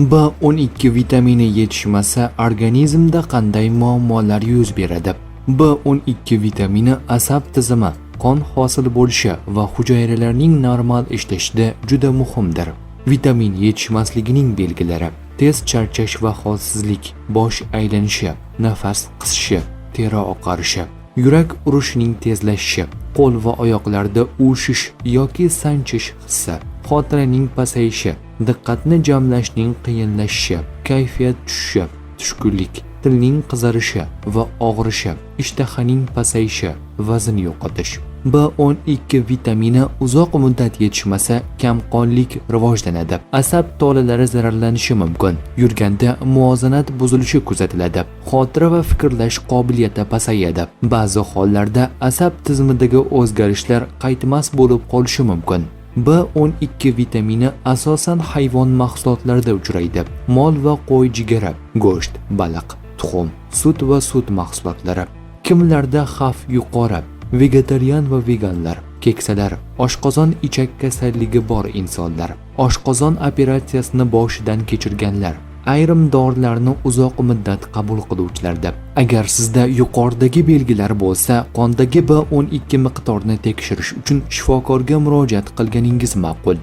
B12 vitamini yetishmasa organizmda qanday muammolar yuz beradi? B12 vitamini asab tizimi, qon hosil bo'lishi va hujayralarning normal ishlashida juda muhimdir. Vitamin yetishmasligining belgilari: tez charchash va holsizlik, bosh aylanishi, nafas qisishi, teri oqarishi, yurak urishining tezlashishi, qo'l va oyoqlarda uvishish yoki sanchish hissi, xotiraning pasayishi, diqqatni jamlashning qiyinlashishi, kayfiyat tushishi, tushkunlik, tilning qizarishi va og'rishi, ishtahaning pasayishi, vazn yo'qotish. B12 vitamini uzoq muddat yetishmasa kamqonlik rivojlanadi. Asab tolalari zararlanishi mumkin. Yurganda muvozanat buzilishi kuzatiladi. Xotira va fikrlash qobiliyati pasayadi. Ba'zi hollarda asab tizimidagi o'zgarishlar qaytmas bo'lib qolishi mumkin. B12 vitamini asosan hayvon mahsulotlarida uchraydi. Mol va qo'y jigari, go'sht, baliq, tuxum, sut va sut mahsulotlari. Kimlarda xavf yuqori: vegetarian va veganlar, keksalar, oshqozon ichak kasalligi bor insonlar, oshqozon operatsiyasini boshidan kechirganlar, ayrim dorilarni uzoq muddat qabul qiluvchilarda. Agar sizda yuqoridagi belgilar bo'lsa, qondagi B12 miqdorini tekshirish uchun shifokorga murojaat qilganingiz ma'qul.